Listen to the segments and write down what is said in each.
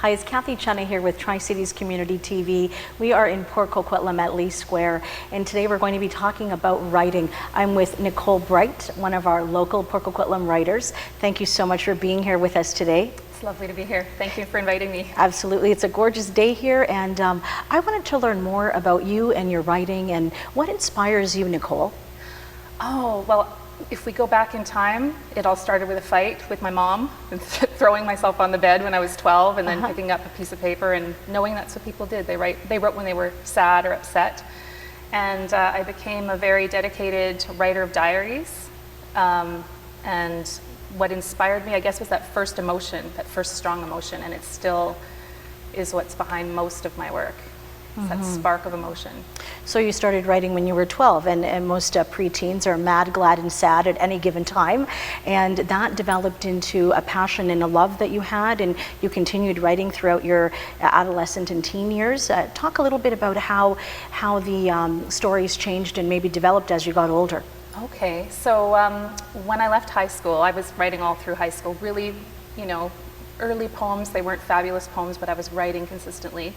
Hi, it's Kathy Chena here with Tri-Cities Community TV. We are in Port Coquitlam at Lee Square, and today we're going to be talking about writing. I'm with Nicole Breit, one of our local Port Coquitlam writers. Thank you so much for being here with us today. It's lovely to be here. Thank you for inviting me. Absolutely. It's a gorgeous day here, and I wanted to learn more about you and your writing and what inspires you, Nicole. Oh, well, if we go back in time, it all started with a fight with my mom, and throwing myself on the bed when I was 12, and then picking up a piece of paper and knowing that's what people did. They wrote when they were sad or upset. And I became a very dedicated writer of diaries. And what inspired me, I guess, was that first emotion, that first strong emotion, and it still is what's behind most of my work. That spark of emotion. So you started writing when you were 12, and most preteens are mad, glad, and sad at any given time, and that developed into a passion and a love that you had, and you continued writing throughout your adolescent and teen years. Talk a little bit about how the stories changed and maybe developed as you got older. Okay, so when I left high school, I was writing all through high school, really, early poems. They weren't fabulous poems, but I was writing consistently.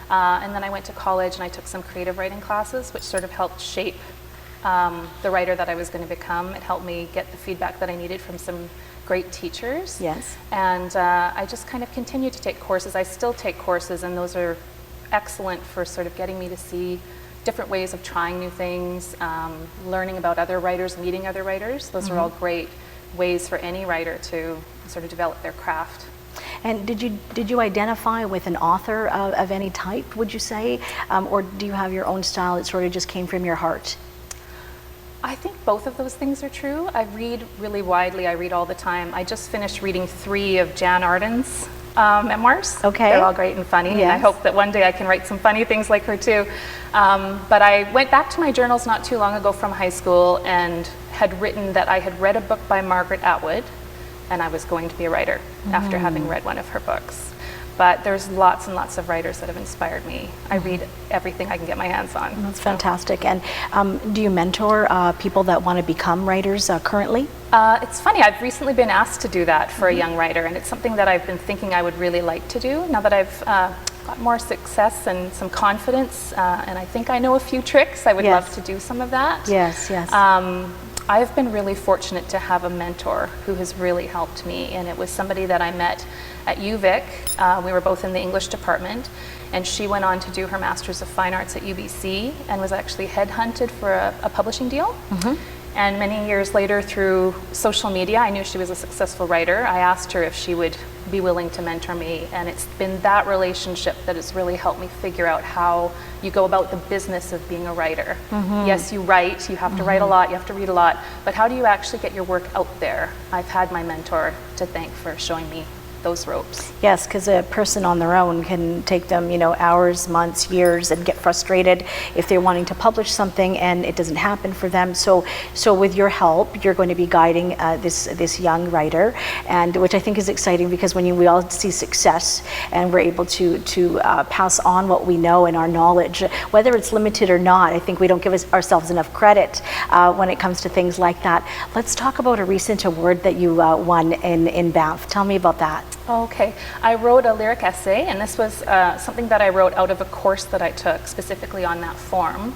And then I went to college and I took some creative writing classes, which sort of helped shape the writer that I was going to become. It helped me get the feedback that I needed from some great teachers. Yes. And I just kind of continued to take courses. I still take courses, and those are excellent for sort of getting me to see different ways of trying new things, learning about other writers, meeting other writers. Those are all great ways for any writer to sort of develop their craft. And did you identify with an author of any type, would you say? Or do you have your own style that sort of just came from your heart? I think both of those things are true. I read really widely. I read all the time. I just finished reading 3 of Jan Arden's memoirs. Okay. They're all great and funny. Yes. And I hope that one day I can write some funny things like her too. But I went back to my journals not too long ago from high school and had written that I had read a book by Margaret Atwood, and I was going to be a writer after having read one of her books. But there's lots and lots of writers that have inspired me. I read everything I can get my hands on. That's fantastic. And do you mentor people that want to become writers currently? It's funny, I've recently been asked to do that for a young writer, and it's something that I've been thinking I would really like to do now that I've got more success and some confidence, and I think I know a few tricks. I would love to do some of that. Yes, yes. I've been really fortunate to have a mentor who has really helped me, and it was somebody that I met at UVic. We were both in the English department, and she went on to do her Master's of Fine Arts at UBC and was actually headhunted for a publishing deal. And many years later, through social media, I knew she was a successful writer. I asked her if she would be willing to mentor me, and it's been that relationship that has really helped me figure out how you go about the business of being a writer. Yes, you write, you have to write a lot, you have to read a lot, but how do you actually get your work out there? I've had my mentor to thank for showing me those ropes. Yes, because a person on their own can take them, hours, months, years, and get frustrated if they're wanting to publish something and it doesn't happen for them. So with your help, you're going to be guiding this young writer, and which I think is exciting, because when we all see success and we're able to pass on what we know and our knowledge, whether it's limited or not, I think we don't give ourselves enough credit when it comes to things like that. Let's talk about a recent award that you won in Banff. Tell me about that. Okay, I wrote a lyric essay, and this was something that I wrote out of a course that I took specifically on that form.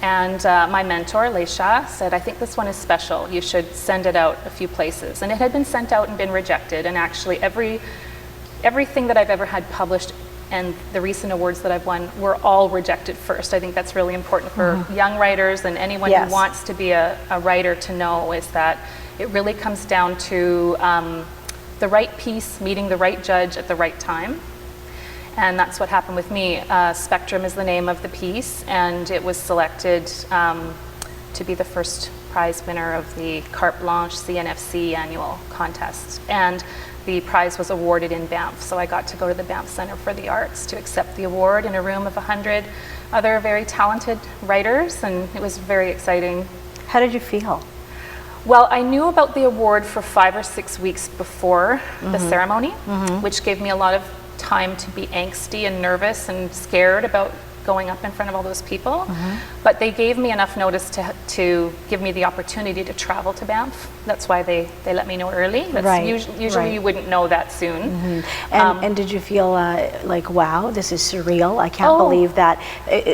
And my mentor, Leisha, said, I think this one is special. You should send it out a few places. And it had been sent out and been rejected, and actually everything that I've ever had published and the recent awards that I've won were all rejected first. I think that's really important for young writers and anyone who wants to be a writer to know, is that it really comes down to the right piece meeting the right judge at the right time. And that's what happened with me. Spectrum is the name of the piece, and it was selected to be the first prize winner of the Carte Blanche CNFC annual contest. And the prize was awarded in Banff, so I got to go to the Banff Centre for the Arts to accept the award in a room of 100 other very talented writers, and it was very exciting. How did you feel? Well, I knew about the award for 5 or 6 weeks before the ceremony, which gave me a lot of time to be angsty and nervous and scared about going up in front of all those people. But they gave me enough notice to give me the opportunity to travel to Banff. That's why they let me know early. That's usually you wouldn't know that soon. And did you feel like, wow, this is surreal? I can't believe that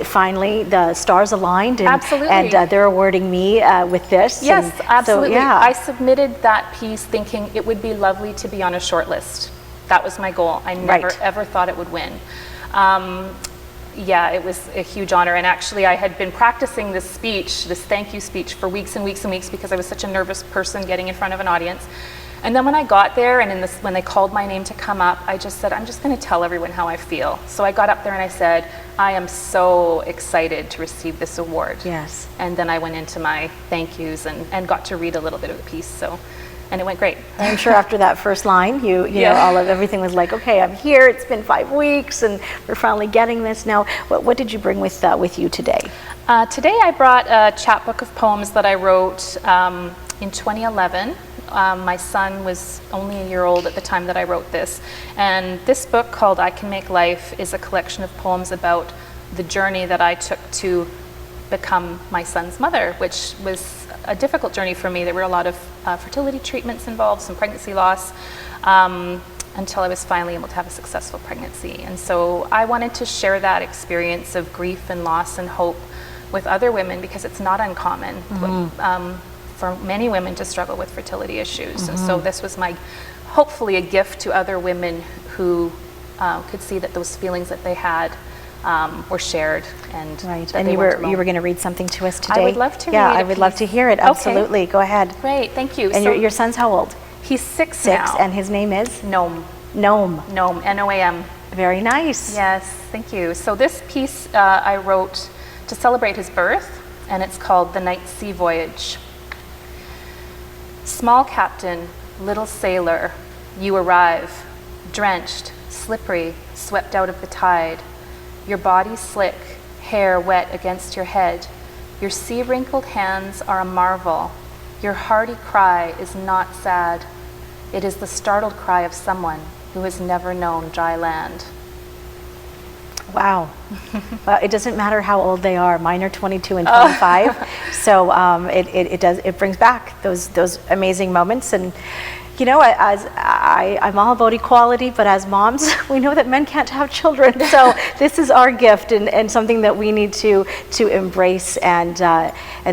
finally the stars aligned and they're awarding me with this. Yes, absolutely. So, yeah. I submitted that piece thinking it would be lovely to be on a short list. That was my goal. I never ever thought it would win. Yeah, it was a huge honor. And actually, I had been practicing this speech, this thank you speech, for weeks and weeks and weeks because I was such a nervous person getting in front of an audience. And then when I got there and when they called my name to come up, I just said, I'm just going to tell everyone how I feel. So I got up there and I said, I am so excited to receive this award. Yes. And then I went into my thank yous and got to read a little bit of the piece. And it went great. I'm sure after that first line, you know, everything was like, okay, I'm here. It's been 5 weeks, and we're finally getting this. Now, what did you bring with you today? Today, I brought a chapbook of poems that I wrote in 2011. My son was only a year old at the time that I wrote this, and this book called "I Can Make Life" is a collection of poems about the journey that I took to become my son's mother, which was a difficult journey for me. There were a lot of fertility treatments involved, some pregnancy loss, until I was finally able to have a successful pregnancy. And so I wanted to share that experience of grief and loss and hope with other women because it's not uncommon for many women to struggle with fertility issues. And so this was hopefully a gift to other women who could see that those feelings that they had were shared and and you were going to read something to us today. I would love to read I would love to hear it. Absolutely. Go ahead. Great, thank you. And your son's how old? He's 6 now. And his name is? Noam. N-O-A-M. Very nice. Yes, thank you. So this piece I wrote to celebrate his birth, and it's called The Night Sea Voyage. Small captain, little sailor, you arrive, drenched, slippery, swept out of the tide. Your body slick, hair wet against your head. Your sea-wrinkled hands are a marvel. Your hearty cry is not sad. It is the startled cry of someone who has never known dry land. Wow. It doesn't matter how old they are. Mine are 22 and 25. So it brings back those amazing moments. And you know, I'm all about equality, but as moms, we know that men can't have children. So this is our gift and something that we need to embrace and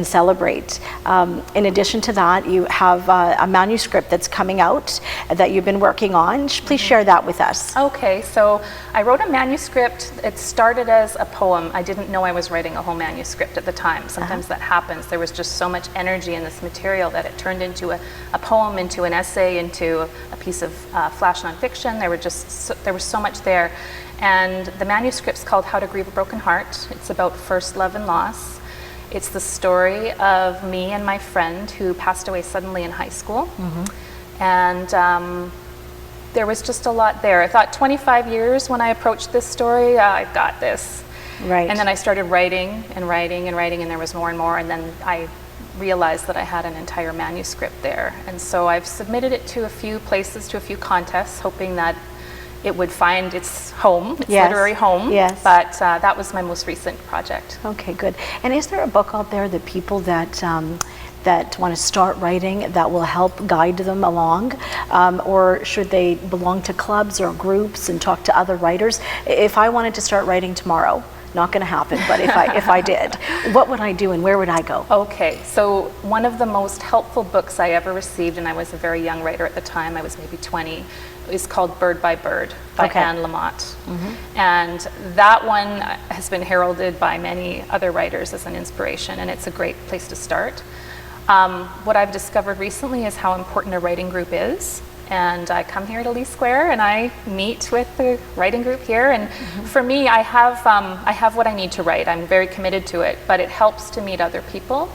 celebrate. In addition to that, you have a manuscript that's coming out that you've been working on. Please share that with us. Okay, so I wrote a manuscript. It started as a poem. I didn't know I was writing a whole manuscript at the time. Sometimes that happens. There was just so much energy in this material that it turned into a poem, into an essay, into a piece of flash nonfiction. There was so much there. And the manuscript's called How to Grieve a Broken Heart. It's about first love and loss. It's the story of me and my friend who passed away suddenly in high school. And there was just a lot there. I thought 25 years when I approached this story, I've got this. Right. And then I started writing and writing and writing, and there was more and more, and then I realized that I had an entire manuscript there. And so I've submitted it to a few places, to a few contests, hoping that it would find its home, its literary home. Yes. But that was my most recent project. Okay, good. And is there a book out there that people that want to start writing that will help guide them along, or should they belong to clubs or groups and talk to other writers? If I wanted to start writing tomorrow, not going to happen, but if I did, what would I do and where would I go? Okay, so one of the most helpful books I ever received, and I was a very young writer at the time, I was maybe 20, is called Bird by Bird by Anne Lamott. And that one has been heralded by many other writers as an inspiration, and it's a great place to start. What I've discovered recently is how important a writing group is. And I come here to Lee Square and I meet with the writing group here. And for me, I have what I need to write. I'm very committed to it, but it helps to meet other people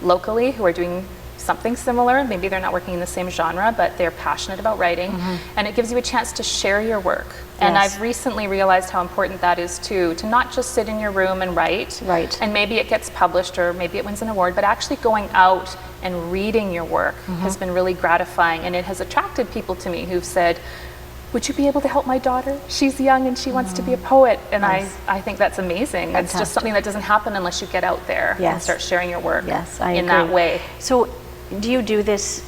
locally who are doing something similar. Maybe they're not working in the same genre, but they're passionate about writing. And it gives you a chance to share your work. And I've recently realized how important that is too, to not just sit in your room and write. And maybe it gets published or maybe it wins an award, but actually going out and reading your work has been really gratifying. And it has attracted people to me who've said, would you be able to help my daughter? She's young and she wants to be a poet. And Nice. I think that's amazing. It's Fantastic. just something that doesn't happen unless you get out there and Yes. start sharing your work Yes, I in agree. that way. So, do you do this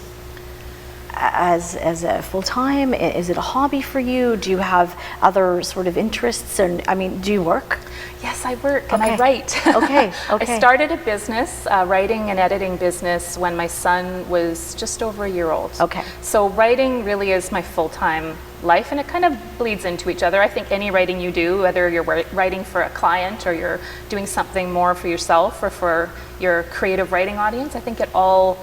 as a full time? Is it a hobby for you? Do you have other sort of interests? And I mean, do you work? Yes, I work and Okay. I write. Okay, I okay. started a business, writing and editing business, when my son was just over a year old. Okay. So writing really is my full-time life, and it kind of bleeds into each other. I think any writing you do, whether you're writing for a client or you're doing something more for yourself or for your creative writing audience, I think it all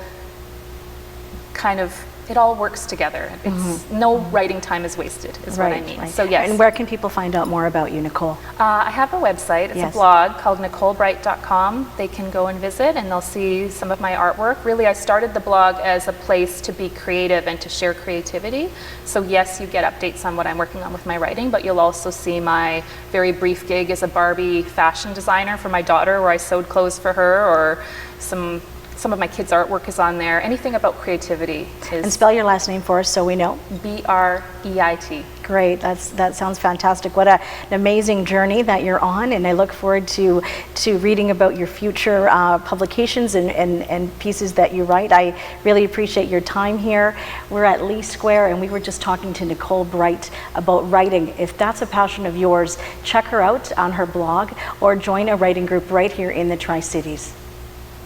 works together. It's no writing time is wasted, is what I mean. Right. So yes. And where can people find out more about you, Nicole? I have a website. It's Yes. a blog called NicoleBreit.com. They can go and visit and they'll see some of my artwork. Really, I started the blog as a place to be creative and to share creativity. So yes, you get updates on what I'm working on with my writing, but you'll also see my very brief gig as a Barbie fashion designer for my daughter, where I sewed clothes for her, or some of my kids' artwork is on there. Anything about creativity is And spell your last name for us so we know. Breit. Great, that sounds fantastic. What an amazing journey that you're on, and I look forward to reading about your future publications and pieces that you write. I really appreciate your time here. We're at Lee Square, and we were just talking to Nicole Breit about writing. If that's a passion of yours, check her out on her blog or join a writing group right here in the Tri-Cities.